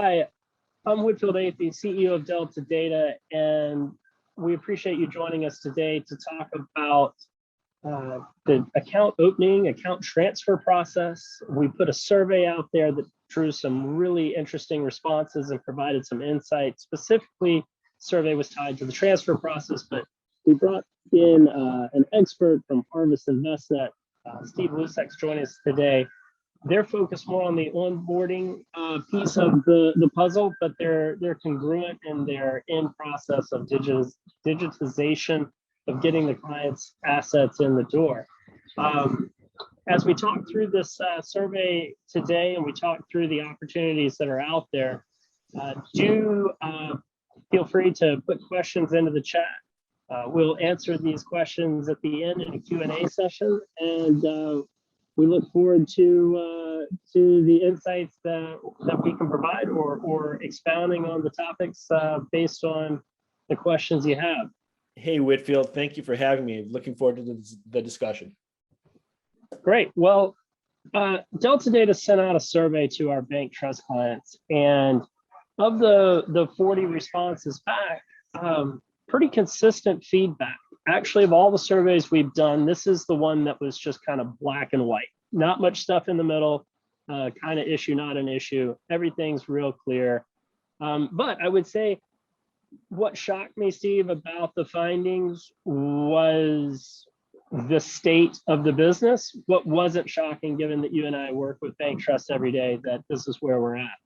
Hi, I'm Whitfield Eighth, the CEO of Delta Data, and we appreciate you joining us today to talk about the account opening, account transfer process. We put a survey out there that drew some really interesting responses and provided some insight. Specifically, survey was tied to the transfer process, but we brought in an expert from Harvest InvestNet, Steve Lusek's joining us today. They're focused more on the onboarding piece of the puzzle, but they're congruent in their in process of digitization of getting the client's assets in the door. As we talk through this survey today and we talk through the opportunities that are out there, do feel free to put questions into the chat. We'll answer these questions at the end in a Q&A session, and we look forward to the insights that we can provide or expounding on the topics based on the questions you have. Hey, Whitfield, thank you for having me. Looking forward to the discussion. Great. Well, Delta Data sent out a survey to our bank trust clients, and of the 40 responses back, pretty consistent feedback. Actually, of all the surveys we've done, this is the one that was just kind of black and white. Not much stuff in the middle, kind of issue, not an issue. Everything's real clear. But I would say what shocked me, Steve, about the findings was the state of the business. What wasn't shocking, given that you and I work with bank trust every day, that this is where we're at.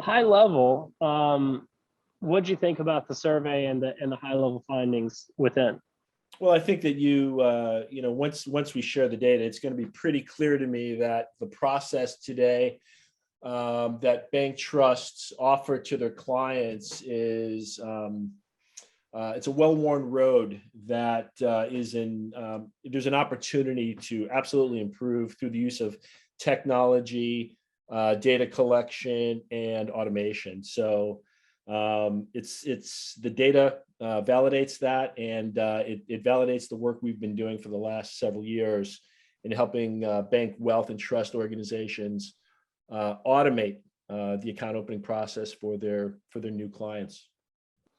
High level, what'd you think about the survey and the high level findings within? Well, I think that once we share the data, it's going to be pretty clear to me that the process today that bank trusts offer to their clients is it's a well-worn road that there's an opportunity to absolutely improve through the use of technology, data collection, and automation. So it's the data validates that, and it validates the work we've been doing for the last several years in helping bank wealth and trust organizations automate the account opening process for their new clients.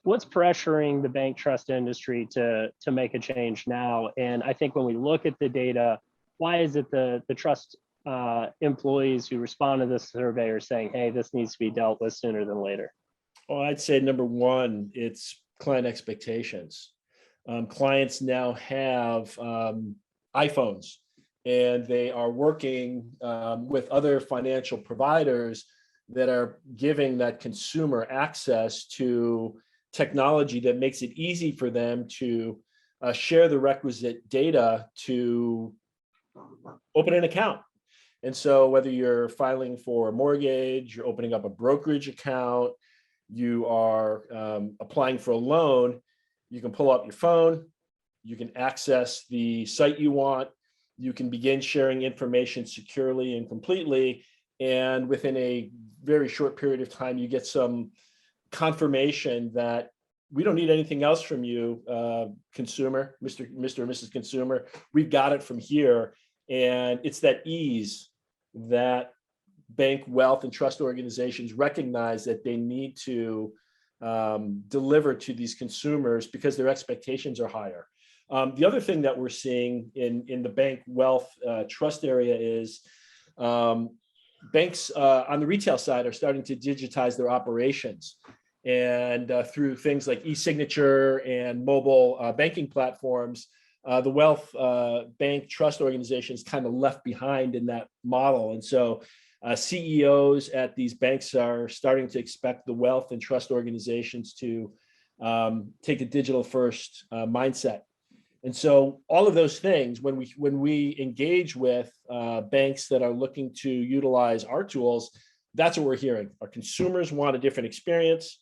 What's pressuring the bank trust industry to make a change now? And I think when we look at the data, why is it the trust employees who respond to this survey are saying, hey, this needs to be dealt with sooner than later? Well, I'd say number one, it's client expectations. Clients now have iPhones, and they are working with other financial providers that are giving that consumer access to technology that makes it easy for them to share the requisite data to open an account. And so whether you're filing for a mortgage, you're opening up a brokerage account, you are applying for a loan, you can pull up your phone, you can access the site you want, you can begin sharing information securely and completely, and within a very short period of time, you get some confirmation that we don't need anything else from you, consumer, Mr. or Mrs. Consumer, we've got it from here. And it's that ease that bank wealth and trust organizations recognize that they need to deliver to these consumers because their expectations are higher. The other thing that we're seeing in the bank wealth trust area is banks on the retail side are starting to digitize their operations. And through things like e-signature and mobile banking platforms, the wealth bank trust organizations kind of left behind in that model. And so CEOs at these banks are starting to expect the wealth and trust organizations to take a digital first mindset. And so all of those things, when we engage with banks that are looking to utilize our tools, that's what we're hearing. Our consumers want a different experience,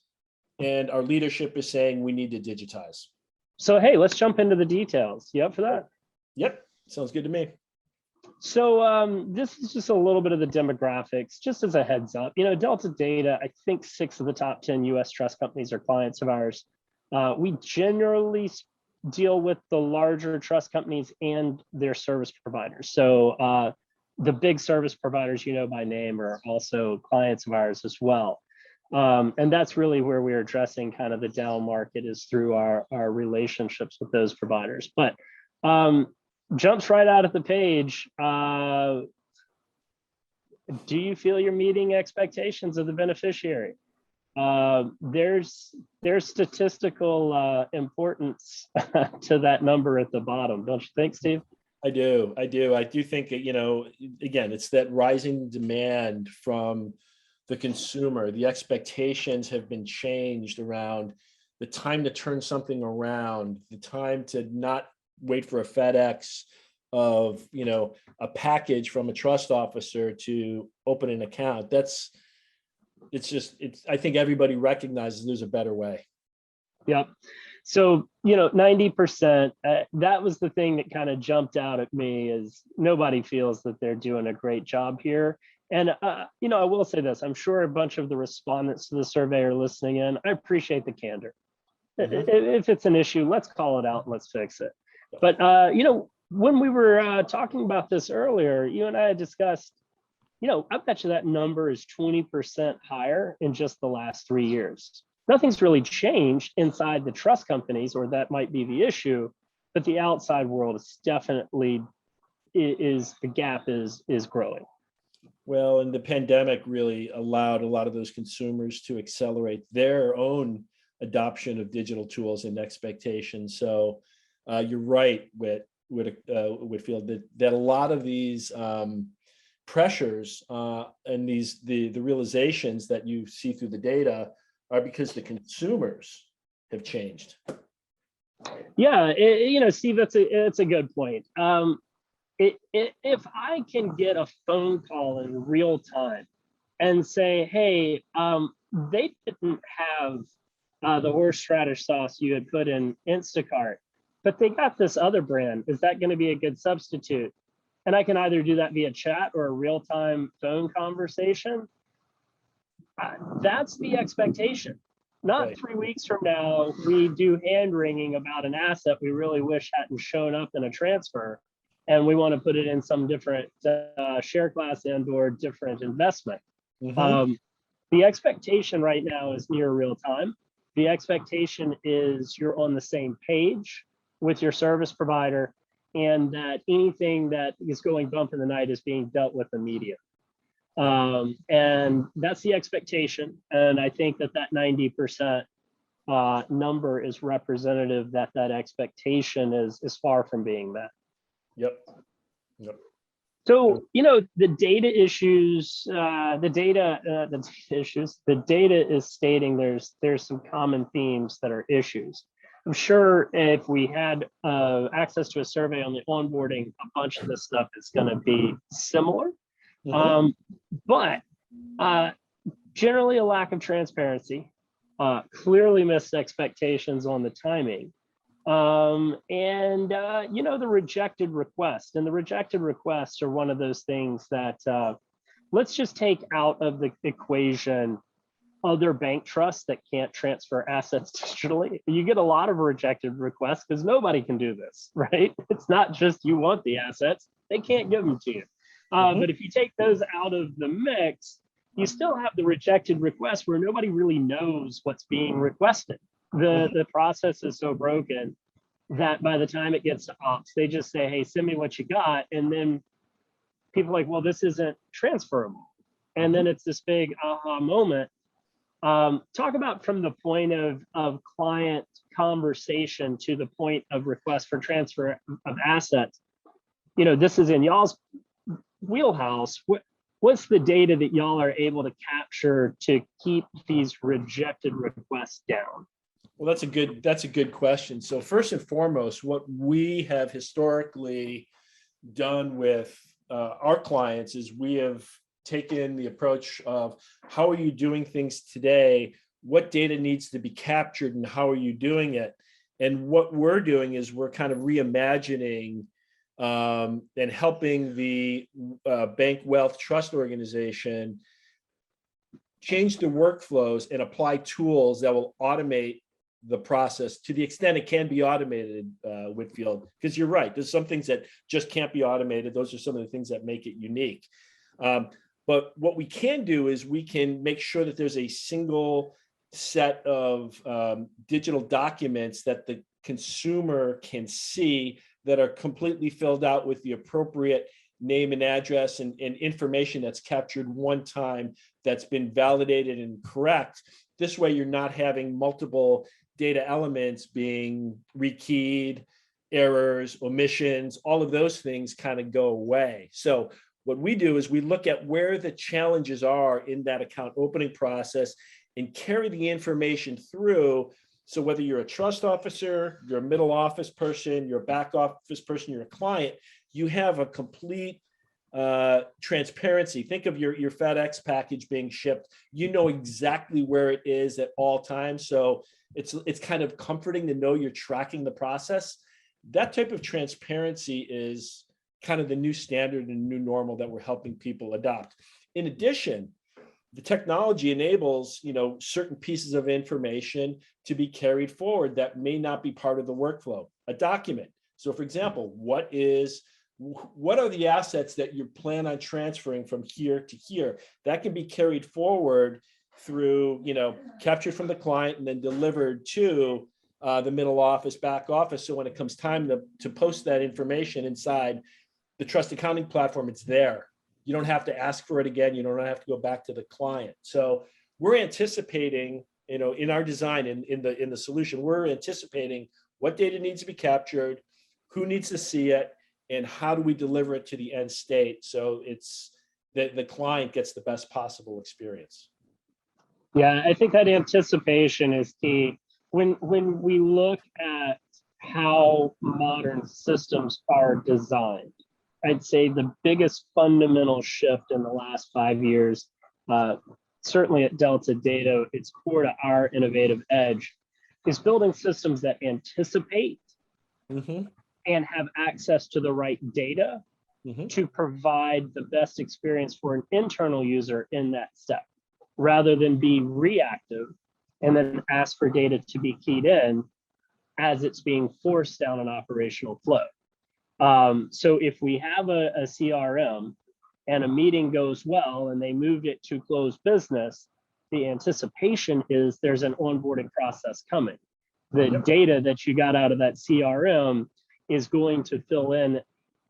and our leadership is saying we need to digitize. So, hey, let's jump into the details. You up for that? Yep, sounds good to me. So this is just a little bit of the demographics, just as a heads up. Delta Data, I think 6 of the top 10 US trust companies are clients of ours. We generally deal with the larger trust companies and their service providers. So the big service providers by name are also clients of ours as well. And that's really where we're addressing kind of the down market is through our relationships with those providers. But jumps right out of the page. Do you feel you're meeting expectations of the beneficiary? There's statistical importance to that number at the bottom, don't you think, Steve? I do. I do think that, again, it's that rising demand from the consumer. The expectations have been changed around the time to turn something around, the time to not wait for a FedEx of, a package from a trust officer to open an account. I think everybody recognizes there's a better way. Yep. So, 90%, that was the thing that kind of jumped out at me is nobody feels that they're doing a great job here. And, I will say this, I'm sure a bunch of the respondents to the survey are listening in. I appreciate the candor. Mm-hmm. If it's an issue, let's call it out and let's fix it. But, when we were talking about this earlier, you and I had discussed, I bet you that number is 20% higher in just the last 3 years. Nothing's really changed inside the trust companies, or that might be the issue, but the outside world is definitely the gap is growing. Well, and the pandemic really allowed a lot of those consumers to accelerate their own adoption of digital tools and expectations. So you're right, Whitfield, that a lot of these pressures and the realizations that you see through the data are because the consumers have changed. Yeah, Steve, it's a good point. If I can get a phone call in real time and say, hey, they didn't have the horseradish sauce you had put in Instacart, but they got this other brand. Is that going to be a good substitute? And I can either do that via chat or a real-time phone conversation. That's the expectation. Not right. 3 weeks from now, we do hand wringing about an asset we really wish hadn't shown up in a transfer, and we want to put it in some different share class and or different investment. Mm-hmm. The expectation right now is near real time. The expectation is you're on the same page with your service provider, and that anything that is going bump in the night is being dealt with immediately. And that's the expectation. And I think that 90% number is representative that expectation is far from being met. Yep. So, the data issues, the data is stating there's some common themes that are issues. I'm sure if we had access to a survey on the onboarding, a bunch of this stuff is going to be similar. Mm-hmm. But generally a lack of transparency, clearly missed expectations on the timing, and the rejected request. And the rejected requests are one of those things that let's just take out of the equation other bank trusts that can't transfer assets digitally. You get a lot of rejected requests because nobody can do this, right? It's not just you want the assets, they can't give them to you. Mm-hmm. But if you take those out of the mix, you still have the rejected request where nobody really knows what's being requested. The process is so broken that by the time it gets to ops, they just say, hey, send me what you got. And then people are like, well, this isn't transferable. And then it's this big aha moment. Talk about from the point of client conversation to the point of request for transfer of assets. This is in y'all's wheelhouse. What's the data that y'all are able to capture to keep these rejected requests down? Well, that's a good question. So first and foremost, what we have historically done with our clients is we have taken the approach of how are you doing things today? What data needs to be captured and how are you doing it? And what we're doing is we're kind of reimagining and helping the bank wealth trust organization change the workflows and apply tools that will automate the process to the extent it can be automated, Whitfield, because you're right. There's some things that just can't be automated. Those are some of the things that make it unique. But what we can do is we can make sure that there's a single set of digital documents that the consumer can see that are completely filled out with the appropriate name and address and information that's captured one time, that's been validated and correct. This way, you're not having multiple data elements being rekeyed, errors, omissions, all of those things kind of go away. So what we do is we look at where the challenges are in that account opening process and carry the information through. So whether you're a trust officer, you're a middle office person, you're a back office person, you're a client, you have a complete transparency. Think of your FedEx package being shipped. You know exactly where it is at all times. So it's kind of comforting to know you're tracking the process. That type of transparency is kind of the new standard and new normal that we're helping people adopt. In addition, the technology enables, certain pieces of information to be carried forward that may not be part of the workflow. A document. So for example, what are the assets that you plan on transferring from here to here? That can be carried forward through, captured from the client and then delivered to the middle office, back office. So when it comes time to post that information inside the trust accounting platform, it's there. You don't have to ask for it again. You don't have to go back to the client. So we're anticipating, in our design, in the solution, we're anticipating what data needs to be captured, who needs to see it, and how do we deliver it to the end state so it's the client gets the best possible experience. Yeah, I think that anticipation is key. When we look at how modern systems are designed, I'd say the biggest fundamental shift in the last 5 years, certainly at Delta Data, it's core to our innovative edge, is building systems that anticipate and have access to the right data to provide the best experience for an internal user in that step, rather than be reactive and then ask for data to be keyed in as it's being forced down an operational flow. So if we have a CRM and a meeting goes well and they moved it to close business, the anticipation is there's an onboarding process coming. The data that you got out of that CRM is going to fill in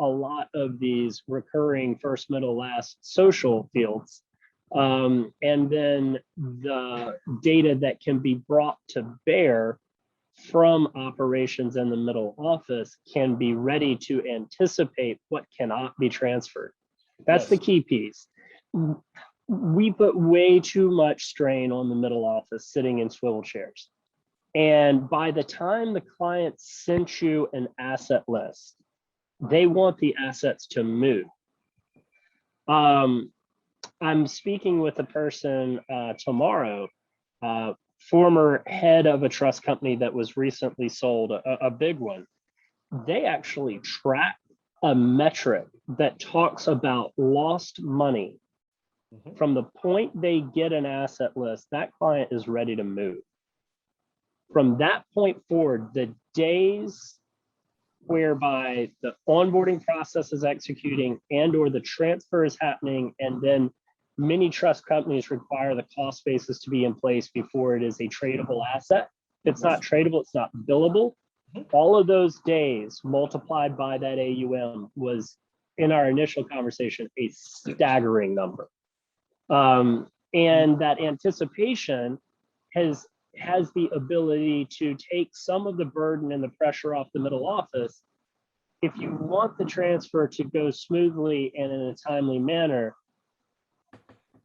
a lot of these recurring first, middle, last social fields. And then the data that can be brought to bear from operations in the middle office can be ready to anticipate what cannot be transferred. That's the key piece. We put way too much strain on the middle office sitting in swivel chairs. And by the time the client sent you an asset list, they want the assets to move. I'm speaking with a person tomorrow, former head of a trust company that was recently sold, a big one. They actually track a metric that talks about lost money from the point they get an asset list. That client is ready to move. From that point forward, the days whereby the onboarding process is executing and or the transfer is happening, and then many trust companies require the cost basis to be in place before it is a tradable asset. If it's not tradable, it's not billable. All of those days multiplied by that AUM was, in our initial conversation, a staggering number. And that anticipation has the ability to take some of the burden and the pressure off the middle office. If you want the transfer to go smoothly and in a timely manner,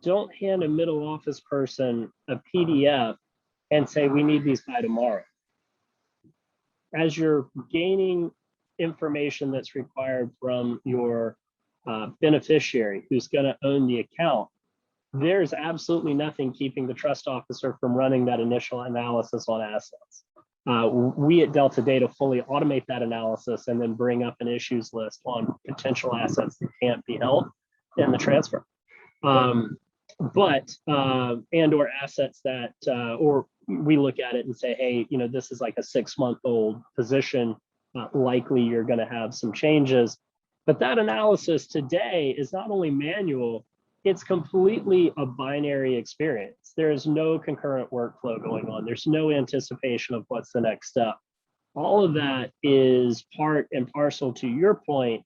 don't hand a middle office person a PDF and say, we need these by tomorrow. As you're gaining information that's required from your beneficiary who's going to own the account, there's absolutely nothing keeping the trust officer from running that initial analysis on assets. We at Delta Data fully automate that analysis and then bring up an issues list on potential assets that can't be held in the transfer. And or assets that, or we look at it and say, hey, this is like a 6-month-old position. Likely you're going to have some changes. But that analysis today is not only manual, it's completely a binary experience. There is no concurrent workflow going on. There's no anticipation of what's the next step. All of that is part and parcel, to your point,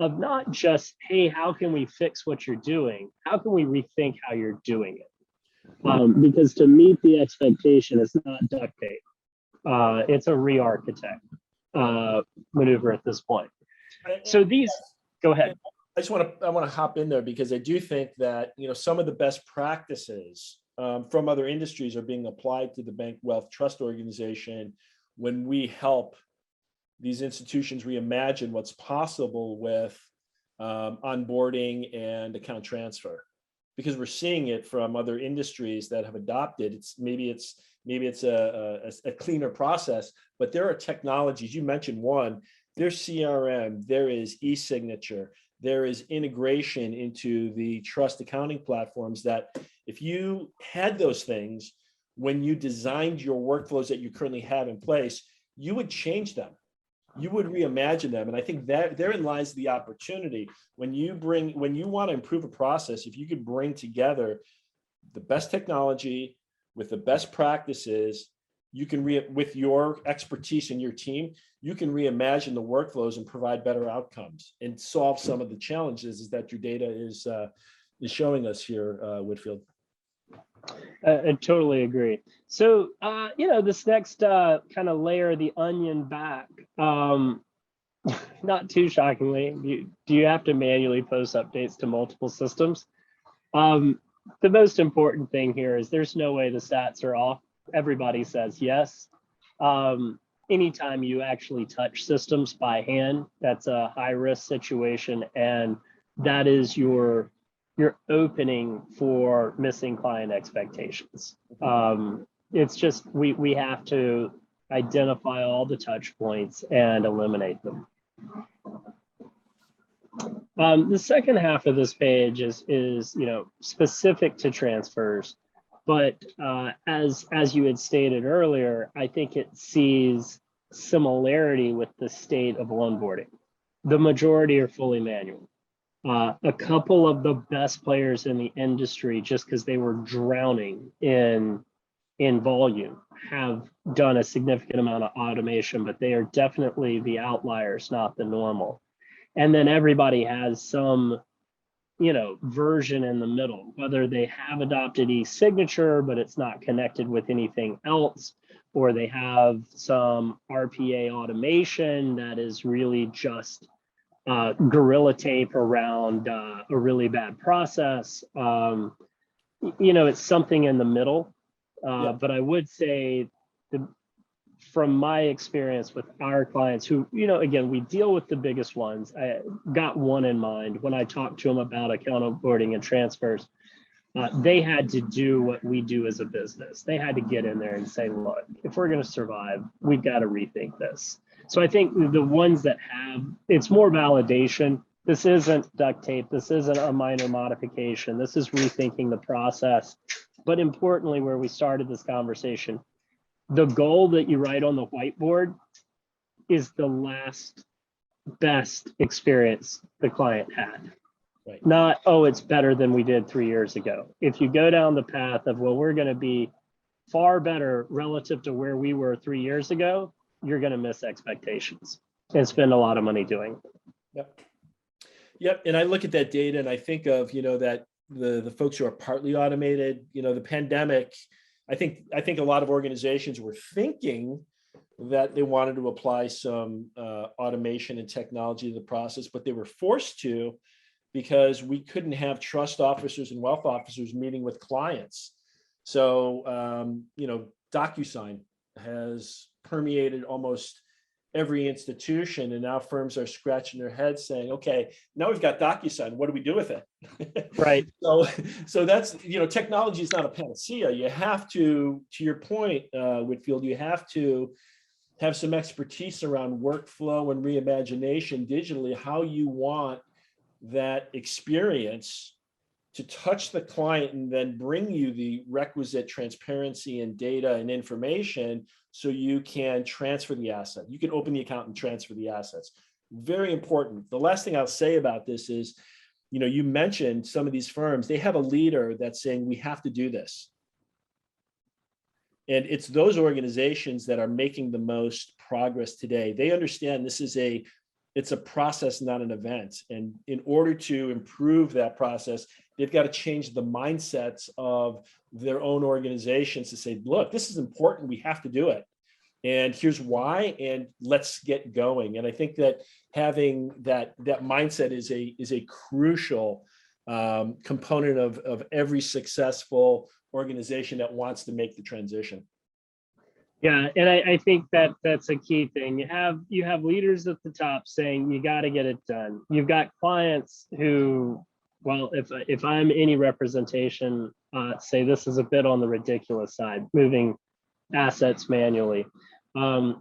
of not just, hey, how can we fix what you're doing? How can we rethink how you're doing it? Because to meet the expectation, it's not duct tape. It's a re-architect maneuver at this point. So these, go ahead. I want to hop in there because I do think that, some of the best practices from other industries are being applied to the bank wealth trust organization when we help these institutions reimagine what's possible with onboarding and account transfer, because we're seeing it from other industries that have adopted. Maybe it's a cleaner process, but there are technologies. You mentioned one. There's CRM. There is e-signature. There is integration into the trust accounting platforms that if you had those things when you designed your workflows that you currently have in place, you would change them. You would reimagine them. And I think that therein lies the opportunity. When you want to improve a process, if you could bring together the best technology with the best practices, you can with your expertise in your team, you can reimagine the workflows and provide better outcomes and solve some of the challenges that your data is showing us here, Whitfield. I totally agree. So, this next kind of layer, the onion back, not too shockingly, do you have to manually post updates to multiple systems? The most important thing here is there's no way the stats are off. Everybody says yes. Anytime you actually touch systems by hand, that's a high risk situation. And that is your opening for missing client expectations. It's just, we have to identify all the touch points and eliminate them. The second half of this page is specific to transfers, but as you had stated earlier, I think it sees similarity with the state of onboarding. The majority are fully manual. A couple of the best players in the industry, just because they were drowning in volume, have done a significant amount of automation, but they are definitely the outliers, not the normal. And then everybody has some, version in the middle, whether they have adopted e-signature, but it's not connected with anything else, or they have some RPA automation that is really just gorilla tape around a really bad process. It's something in the middle. But I would say from my experience with our clients who, again, we deal with the biggest ones. I got one in mind when I talked to them about account onboarding and transfers. They had to do what we do as a business. They had to get in there and say, look, if we're going to survive, we've got to rethink this. So I think the ones that have, it's more validation. This isn't duct tape. This isn't a minor modification. This is rethinking the process. But importantly, where we started this conversation, the goal that you write on the whiteboard is the last best experience the client had. Right. Not, oh, it's better than we did 3 years ago. If you go down the path of, well, we're going to be far better relative to where we were 3 years ago, you're going to miss expectations and spend a lot of money doing it. Yep. And I look at that data and I think of, that the folks who are partly automated, the pandemic, I think a lot of organizations were thinking that they wanted to apply some automation and technology to the process, but they were forced to because we couldn't have trust officers and wealth officers meeting with clients. So, DocuSign has permeated almost every institution, and now firms are scratching their heads saying, okay, now we've got DocuSign, what do we do with it? Right. So that's, technology is not a panacea. You have to your point, Whitfield, you have to have some expertise around workflow and reimagination digitally, how you want that experience to touch the client and then bring you the requisite transparency and data and information so you can transfer the asset. You can open the account and transfer the assets. Very important. The last thing I'll say about this is you mentioned some of these firms, they have a leader that's saying, we have to do this. And it's those organizations that are making the most progress today. They understand it's a process, not an event. And in order to improve that process, they've got to change the mindsets of their own organizations to say, look, this is important. We have to do it. And here's why, and let's get going. And I think that having that mindset is a crucial component of every successful organization that wants to make the transition. Yeah, and I think that that's a key thing. You have leaders at the top saying you got to get it done. You've got clients who, well, if I'm any representation, say this is a bit on the ridiculous side, moving assets manually. And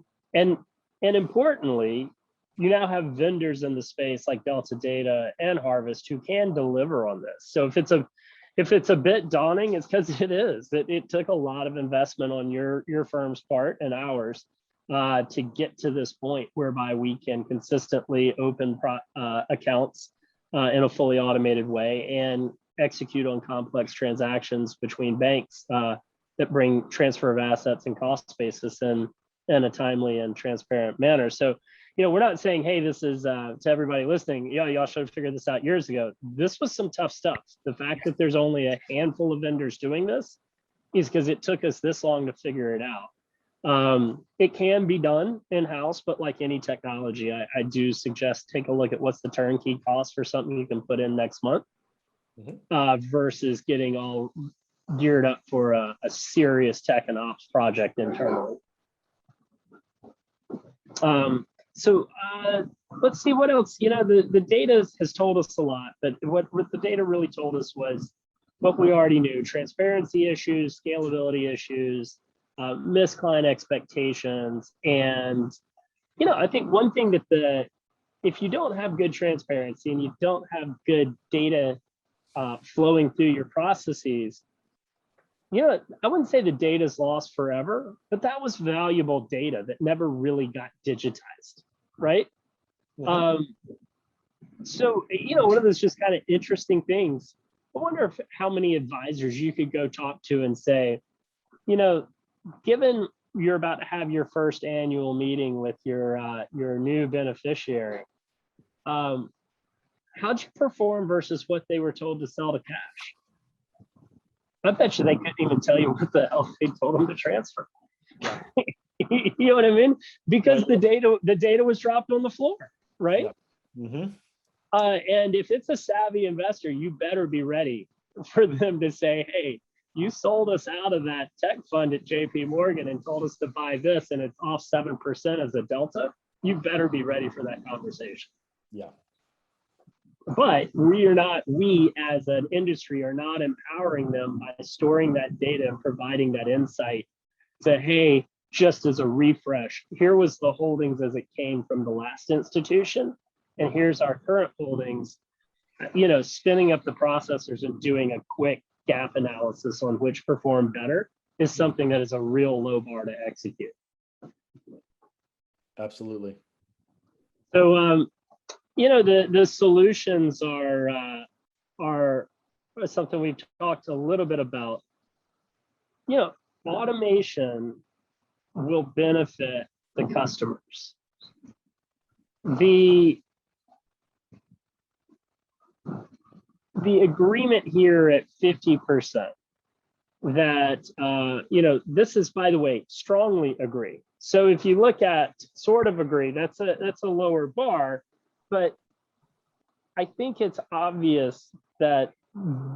importantly, you now have vendors in the space like Delta Data and Harvest who can deliver on this. So if it's a bit daunting, it's because it is. It took a lot of investment on your firm's part and ours to get to this point whereby we can consistently open accounts in a fully automated way and execute on complex transactions between banks that bring transfer of assets and cost basis in a timely and transparent manner. So, we're not saying, hey, this is to everybody listening, y'all should have figured this out years ago. This was some tough stuff. The fact that there's only a handful of vendors doing this is because it took us this long to figure it out. It can be done in-house, but like any technology, I do suggest take a look at what's the turnkey cost for something you can put in next month versus getting all geared up for a serious tech and ops project internally. So let's see what else. The data has told us a lot, but what the data really told us was what we already knew: transparency issues, scalability issues, missed client expectations. And I think one thing that if you don't have good transparency and you don't have good data flowing through your processes, I wouldn't say the data is lost forever, but that was valuable data that never really got digitized, right? Mm-hmm. So, one of those just kind of interesting things. I wonder how many advisors you could go talk to and say, given you're about to have your first annual meeting with your new beneficiary, how'd you perform versus what they were told to sell to cash? I bet you they couldn't even tell you what the hell they told them to transfer. You know what I mean? Because the data was dropped on the floor, right? Yeah. Mm-hmm. And if it's a savvy investor, you better be ready for them to say, hey, you sold us out of that tech fund at JP Morgan and told us to buy this and it's off 7% as a delta. You better be ready for that conversation. Yeah. But we as an industry are not empowering them by storing that data and providing that insight to, hey, just as a refresh, here was the holdings as it came from the last institution, and here's our current holdings. Spinning up the processors and doing a quick gap analysis on which perform better is something that is a real low bar to execute. Absolutely. So, the solutions are something we've talked a little bit about. Automation will benefit the customers. The agreement here at 50% that this is, by the way, strongly agree. So if you look at sort of agree, that's a lower bar. But I think it's obvious that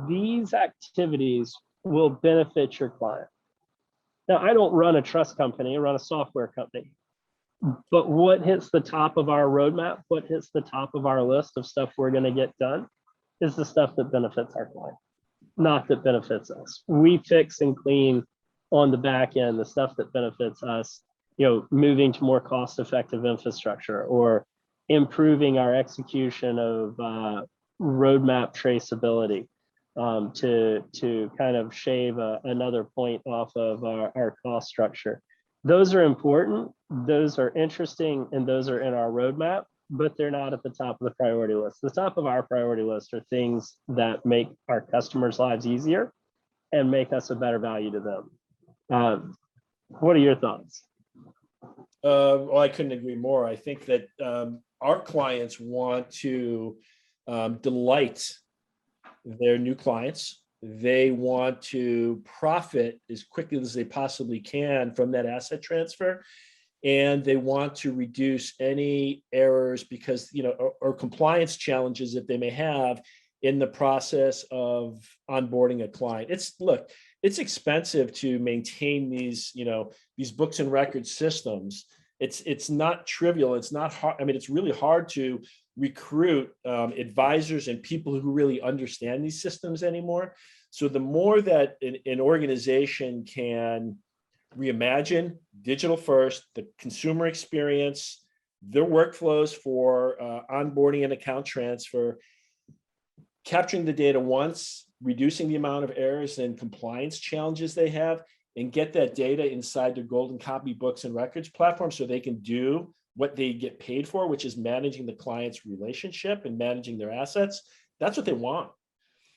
these activities will benefit your client. Now, I don't run a trust company, I run a software company. But what hits the top of our roadmap, what hits the top of our list of stuff we're going to get done is the stuff that benefits our client, not that benefits us. We fix and clean on the back end the stuff that benefits us, moving to more cost-effective infrastructure or improving our execution of roadmap traceability to kind of shave another point off of our cost structure. Those are important, those are interesting, and those are in our roadmap. but they're not at the top of the priority list. The top of our priority list are things that make our customers' lives easier and make us a better value to them. What are your thoughts? Well, I couldn't agree more. I think that our clients want to delight their new clients. They want to profit as quickly as they possibly can from that asset transfer. And they want to reduce any errors because, or compliance challenges that they may have in the process of onboarding a client. It's expensive to maintain these books and record systems. It's not trivial. It's not hard. I mean, it's really hard to recruit advisors and people who really understand these systems anymore. So the more that an organization can reimagine digital first, the consumer experience, their workflows for onboarding and account transfer, capturing the data once, reducing the amount of errors and compliance challenges they have, and get that data inside their golden copy books and records platform so they can do what they get paid for, which is managing the client's relationship and managing their assets. That's what they want.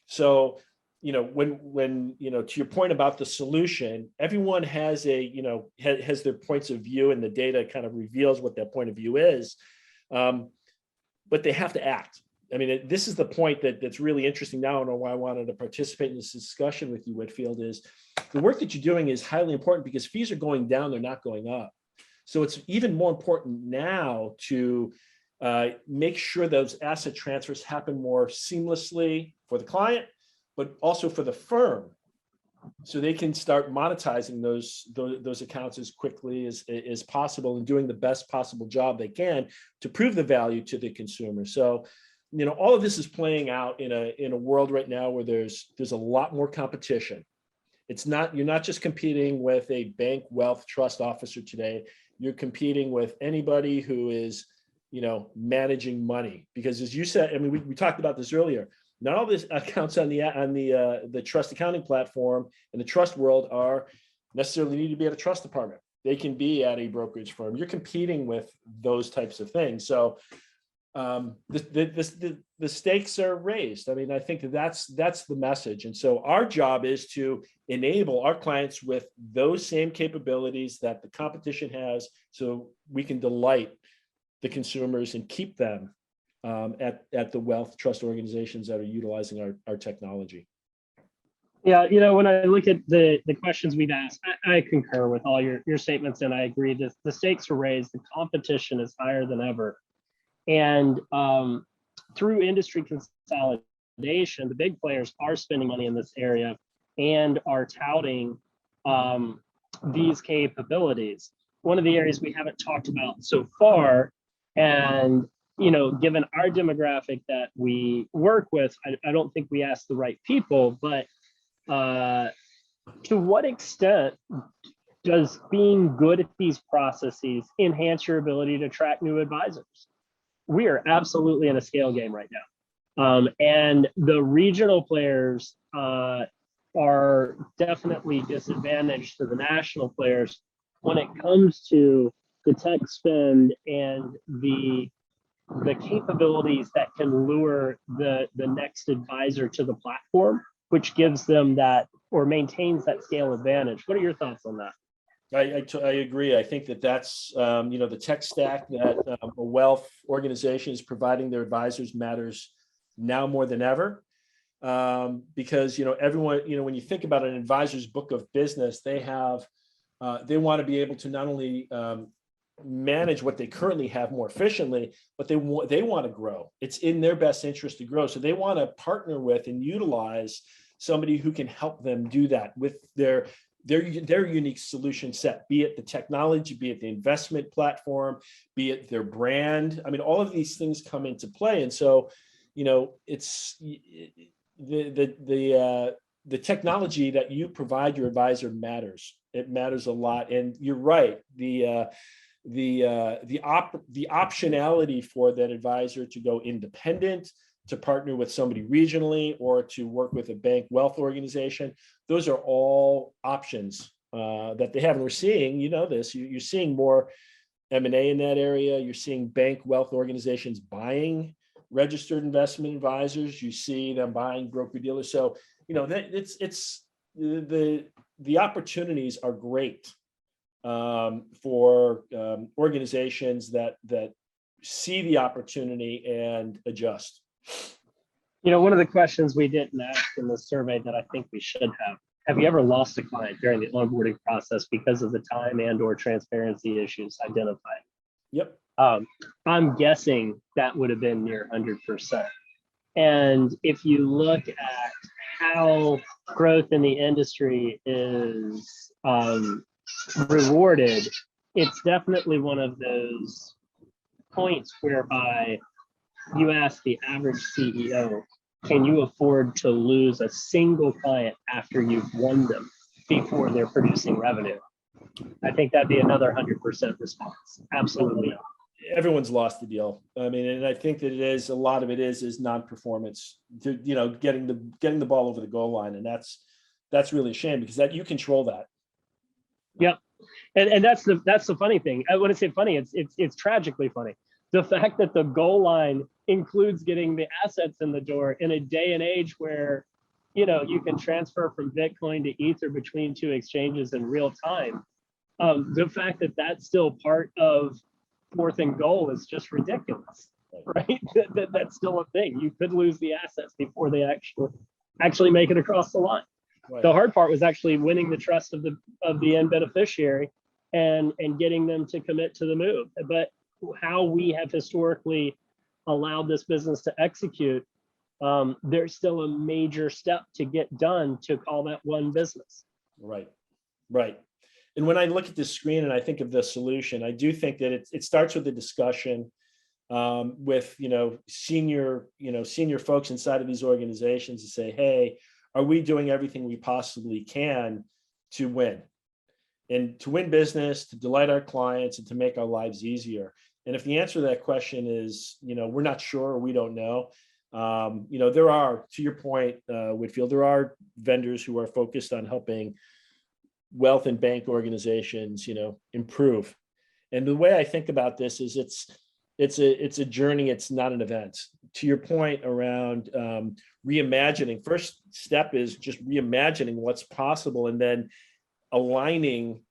So, when to your point about the solution, everyone has has their points of view, and the data kind of reveals what that point of view is. But they have to act. I mean, this is the point that's really interesting now, and why I wanted to participate in this discussion with you, Whitfield, is the work that you're doing is highly important because fees are going down, they're not going up. So it's even more important now to make sure those asset transfers happen more seamlessly for the client, but also for the firm, so they can start monetizing those accounts as quickly as possible and doing the best possible job they can to prove the value to the consumer. So, all of this is playing out in a world right now where there's a lot more competition. You're not just competing with a bank wealth trust officer today. You're competing with anybody who is, managing money. Because as you said, I mean, we talked about this earlier. Not all these accounts on the trust accounting platform and the trust world are necessarily need to be at a trust department. They can be at a brokerage firm. You're competing with those types of things. So the stakes are raised. I mean, I think that's the message. And so our job is to enable our clients with those same capabilities that the competition has, so we can delight the consumers and keep them at the wealth trust organizations that are utilizing our technology. Yeah, when I look at the questions we've asked, I concur with all your statements, and I agree that the stakes are raised, the competition is higher than ever. And through industry consolidation, the big players are spending money in this area and are touting these capabilities. One of the areas we haven't talked about so far, and given our demographic that we work with, I don't think we ask the right people, but to what extent does being good at these processes enhance your ability to attract new advisors? We are absolutely in a scale game right now. And the regional players are definitely disadvantaged to the national players when it comes to the tech spend and the capabilities that can lure the next advisor to the platform, which gives them that or maintains that scale advantage. What are your thoughts on that? I agree. I think that's the tech stack that a wealth organization is providing their advisors matters now more than ever, because everyone, when you think about an advisor's book of business, they want to be able to not only manage what they currently have more efficiently, but they want to grow. It's in their best interest to grow, so they want to partner with and utilize somebody who can help them do that with their unique solution set, be it the technology, be it the investment platform, be it their brand. I mean, all of these things come into play. And so, it's the technology that you provide your advisor matters. It matters a lot. And you're right. The optionality for that advisor to go independent, to partner with somebody regionally, or to work with a bank wealth organization, those are all options that they have. And we're seeing, you're seeing more M&A in that area. You're seeing bank wealth organizations buying registered investment advisors. You see them buying broker dealers. So, that it's the opportunities are great for organizations that see the opportunity and adjust. One of the questions we didn't ask in the survey that I think we should have you ever lost a client during the onboarding process because of the time and or transparency issues identified? Yep. I'm guessing that would have been near 100%. And if you look at how growth in the industry is rewarded, it's definitely one of those points whereby you ask the average CEO, can you afford to lose a single client after you've won them before they're producing revenue? I think that'd be another 100% response. Absolutely not. Everyone's lost the deal. I mean, and I think that a lot of it is non-performance, getting the ball over the goal line. And that's really a shame because that you control that. Yeah. And that's the funny thing. I want to say funny, it's tragically funny. The fact that the goal line includes getting the assets in the door in a day and age where, you can transfer from Bitcoin to Ether between two exchanges in real time. The fact that that's still part of fourth and goal is just ridiculous, right? That's still a thing. You could lose the assets before they actually make it across the line. Right. The hard part was actually winning the trust of the end beneficiary and getting them to commit to the move. But how we have historically allowed this business to execute, there's still a major step to get done to call that one business. Right. And when I look at this screen and I think of the solution, I do think that it starts with a discussion with senior folks inside of these organizations to say, hey, are we doing everything we possibly can to win? And to win business, to delight our clients, and to make our lives easier. And if the answer to that question is, we're not sure, or we don't know, there are, to your point, Whitfield, there are vendors who are focused on helping wealth and bank organizations, improve. And the way I think about this is it's a journey. It's not an event. To your point around reimagining, first step is just reimagining what's possible, and then aligning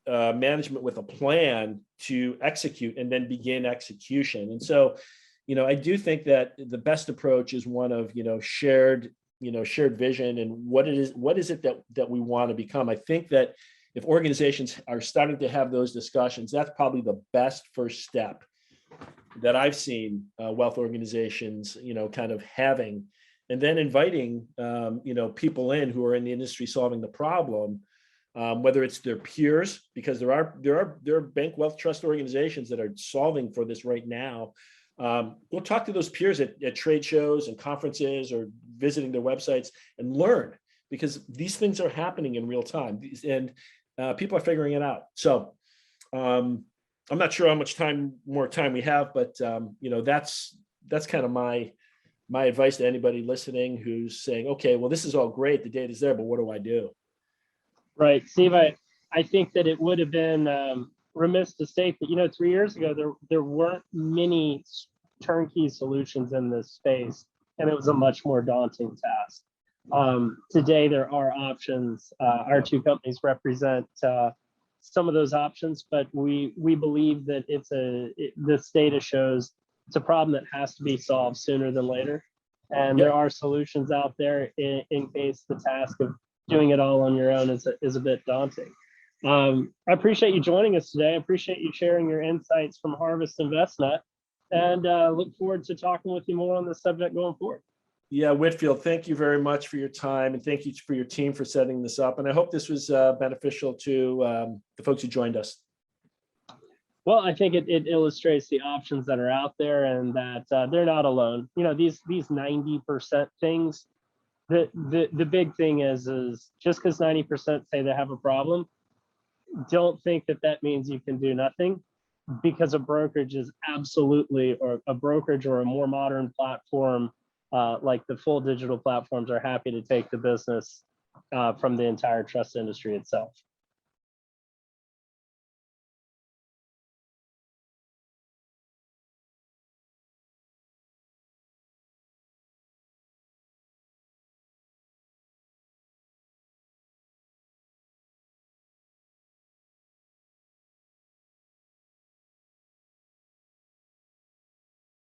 management with a plan to execute and then begin execution. And so, I do think that the best approach is one of, shared vision and what is it that we want to become. I think that if organizations are starting to have those discussions, that's probably the best first step that I've seen wealth organizations, kind of having, and then inviting, people in who are in the industry solving the problem. Whether it's their peers, because there are bank wealth trust organizations that are solving for this right now. Go talk to those peers at trade shows and conferences or visiting their websites and learn, because these things are happening in real time and people are figuring it out. So I'm not sure how much more time we have, but that's kind of my advice to anybody listening who's saying, okay, well, this is all great, the data's there, but what do I do? Right, Steve, I think that it would have been remiss to state that, 3 years ago, there weren't many turnkey solutions in this space, and it was a much more daunting task. Today, there are options. Our two companies represent some of those options, but we believe that this data shows it's a problem that has to be solved sooner than later. And there are solutions out there in case the task of doing it all on your own is a bit daunting. I appreciate you joining us today. I appreciate you sharing your insights from Harvest InvestNet, and look forward to talking with you more on this subject going forward. Yeah, Whitfield, thank you very much for your time, and thank you for your team for setting this up. And I hope this was beneficial to the folks who joined us. Well, I think it illustrates the options that are out there, and that they're not alone. These 90% things. The big thing is just because 90% say they have a problem, don't think that means you can do nothing, because a brokerage is absolutely, or a brokerage or a more modern platform like the full digital platforms are happy to take the business from the entire trust industry itself.